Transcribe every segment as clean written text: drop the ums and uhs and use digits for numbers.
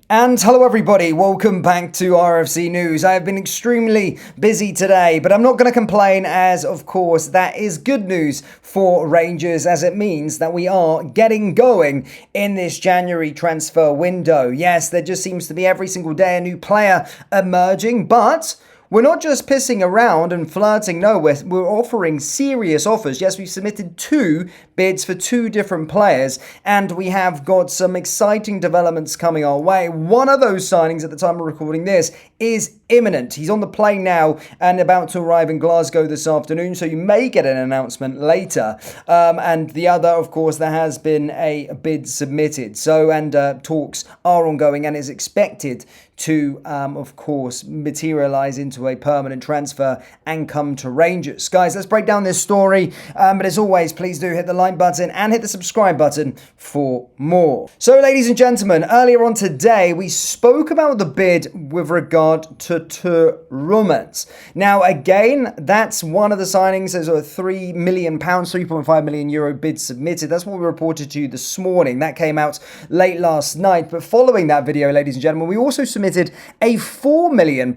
And hello everybody, welcome back to RFC News. I have been extremely busy today, but I'm not going to complain as, of course, that is good news for Rangers as it means that we are getting going in this January transfer window. Yes, there just seems to be every single day a new player emerging, but we're not just pissing around and flirting, no, we're offering serious offers. Yes, we've submitted 2 bids for 2 different players, and we have got some exciting developments coming our way. One of those signings at the time of recording this is imminent. He's on the plane now and about to arrive in Glasgow this afternoon, so you may get an announcement later. And the other, of course, there has been a bid submitted. Talks are ongoing and is expected to, of course, materialize into a permanent transfer and come to Rangers. Guys, let's break down this story. But as always, please do hit the like button and hit the subscribe button for more. So, ladies and gentlemen, earlier on today, we spoke about the bid with regard to Rumens. Now, again, that's one of the signings. There's a £3 million, €3.5 million bid submitted. That's what we reported to you this morning. That came out late last night. But following that video, ladies and gentlemen, we also submitted a £4 million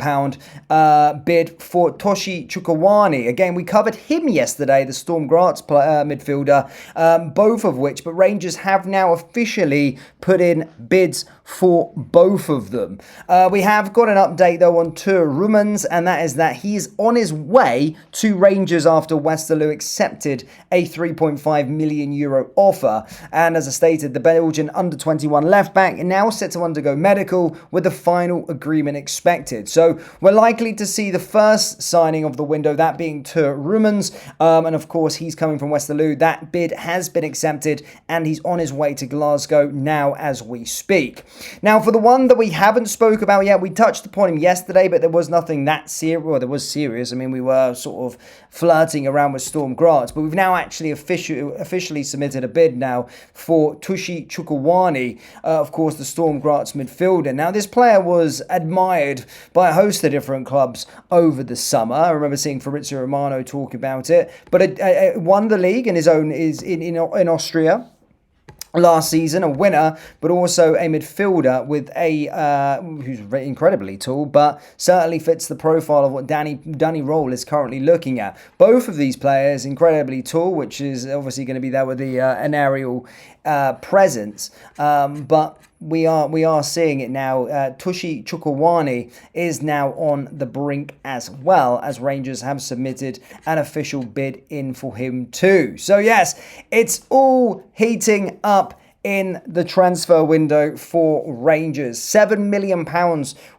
bid for Toshi Chukwueze. Again, we covered him yesterday, the Storm Graz midfielder, both of which, but Rangers have now officially put in bids for both of them. We have got an update though on Rumens, and that is that he is on his way to Rangers after Westerlo accepted a €3.5 million offer. And as I stated, the Belgian under-21 left-back now set to undergo medical with the final agreement expected. So we're likely to see the first signing of the window, that being Rumens, and of course he's coming from Westerlo. That bid has been accepted and he's on his way to Glasgow now as we speak. Now, for the one that we haven't spoke about yet, we touched upon him yesterday, but there was nothing that serious. Well, there was serious. I mean, we were sort of flirting around with Storm Graz, but we've now actually officially submitted a bid now for Toshi Chukwueze, of course, the Storm Graz midfielder. Now, this player was admired by a host of different clubs over the summer. I remember seeing Fabrizio Romano talk about it, but won the league in his own in Austria last season, a winner, but also a midfielder with who's incredibly tall, but certainly fits the profile of what Danny Roll is currently looking at. Both of these players incredibly tall, which is obviously going to be there with an aerial presence, but we are seeing it now. Toshi Chukwueze is now on the brink as well, as Rangers have submitted an official bid in for him too. So yes, it's all heating up in the transfer window for Rangers. £7 million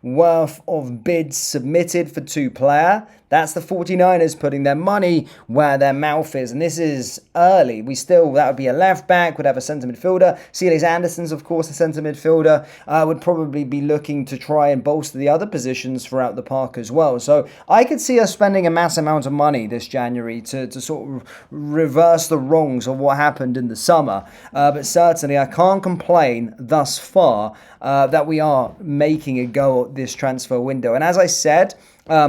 worth of bids submitted for 2 players. That's the 49ers putting their money where their mouth is. And this is early. That would be a left back, would have a centre midfielder. Silas Anderson's, of course, a centre midfielder. Would probably be looking to try and bolster the other positions throughout the park as well. So I could see us spending a mass amount of money this January to sort of reverse the wrongs of what happened in the summer. But certainly I can't complain thus far that we are making a go at this transfer window. And as I said,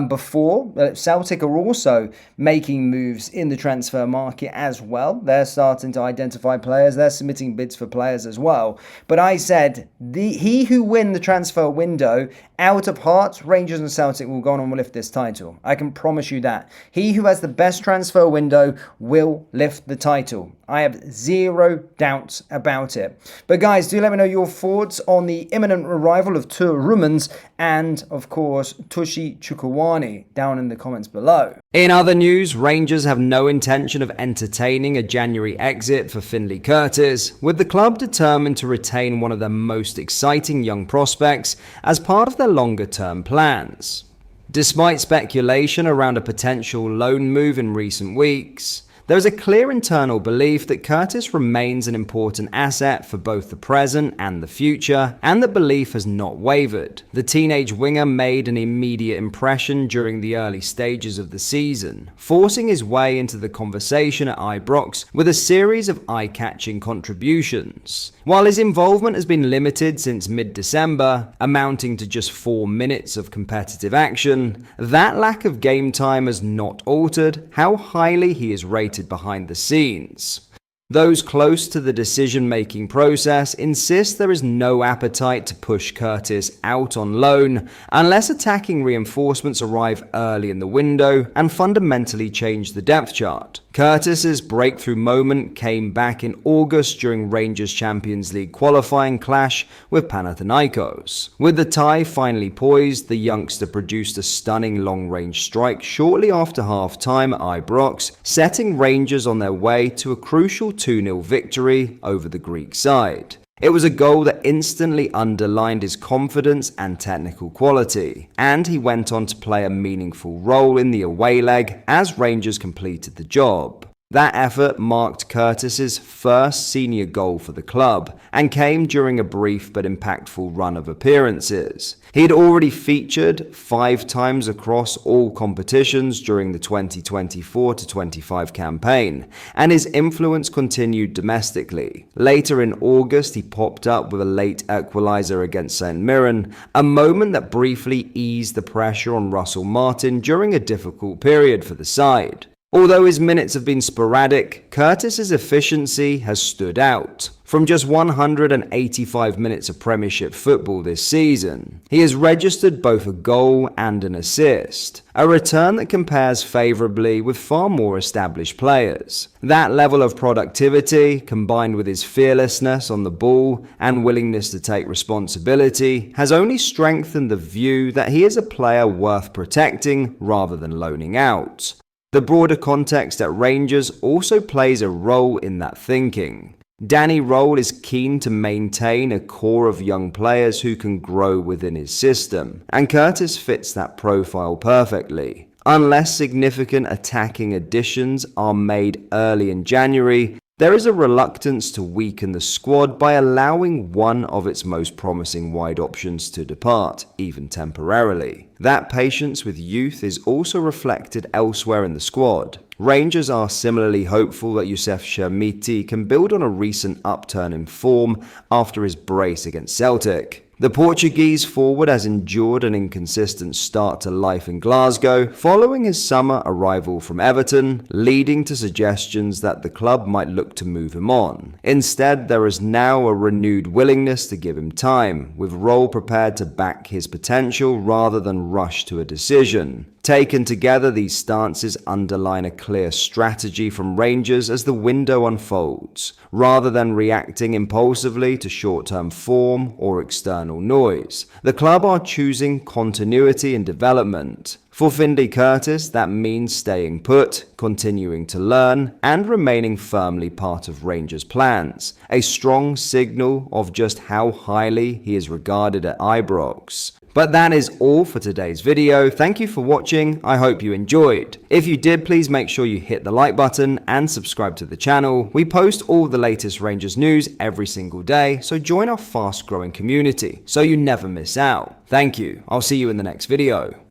before, Celtic are also making moves in the transfer market as well. They're starting to identify players. They're submitting bids for players as well. But I said, he who win the transfer window, out of heart, Rangers and Celtic will go on and lift this title. I can promise you that. He who has the best transfer window will lift the title. I have zero doubts about it. But guys, do let me know your thoughts on the imminent arrival of Rumens and, of course, Toshi Chukwueze down in the comments below. In other news, Rangers have no intention of entertaining a January exit for Finlay Curtis, with the club determined to retain one of their most exciting young prospects as part of their longer-term plans. Despite speculation around a potential loan move in recent weeks, there is a clear internal belief that Curtis remains an important asset for both the present and the future, and that belief has not wavered. The teenage winger made an immediate impression during the early stages of the season, forcing his way into the conversation at Ibrox with a series of eye-catching contributions. While his involvement has been limited since mid-December, amounting to just 4 minutes of competitive action, that lack of game time has not altered how highly he is rated behind the scenes. Those close to the decision-making process insist there is no appetite to push Curtis out on loan unless attacking reinforcements arrive early in the window and fundamentally change the depth chart. Curtis's breakthrough moment came back in August during Rangers Champions League qualifying clash with Panathinaikos. With the tie finally poised, the youngster produced a stunning long-range strike shortly after half-time at Ibrox, setting Rangers on their way to a crucial 2-0 victory over the Greek side. It was a goal that instantly underlined his confidence and technical quality, and he went on to play a meaningful role in the away leg as Rangers completed the job. That effort marked Curtis's first senior goal for the club and came during a brief but impactful run of appearances. He had already featured 5 times across all competitions during the 2024-25 campaign, and his influence continued domestically. Later in August, he popped up with a late equaliser against St Mirren, a moment that briefly eased the pressure on Russell Martin during a difficult period for the side. Although his minutes have been sporadic, Curtis's efficiency has stood out. From just 185 minutes of Premiership football this season, he has registered both a goal and an assist, a return that compares favourably with far more established players. That level of productivity, combined with his fearlessness on the ball and willingness to take responsibility, has only strengthened the view that he is a player worth protecting rather than loaning out. The broader context at Rangers also plays a role in that thinking. Danny Röhl is keen to maintain a core of young players who can grow within his system, and Curtis fits that profile perfectly. Unless significant attacking additions are made early in January, there is a reluctance to weaken the squad by allowing one of its most promising wide options to depart, even temporarily. That patience with youth is also reflected elsewhere in the squad. Rangers are similarly hopeful that Youssef Chermiti can build on a recent upturn in form after his brace against Celtic. The Portuguese forward has endured an inconsistent start to life in Glasgow following his summer arrival from Everton, leading to suggestions that the club might look to move him on. Instead, there is now a renewed willingness to give him time, with Röhl prepared to back his potential rather than rush to a decision. Taken together, these stances underline a clear strategy from Rangers as the window unfolds, rather than reacting impulsively to short-term form or external noise. The club are choosing continuity and development. For Finlay Curtis, that means staying put, continuing to learn, and remaining firmly part of Rangers' plans, a strong signal of just how highly he is regarded at Ibrox. But that is all for today's video. Thank you for watching. I hope you enjoyed. If you did, please make sure you hit the like button and subscribe to the channel. We post all the latest Rangers news every single day, so join our fast-growing community so you never miss out. Thank you. I'll see you in the next video.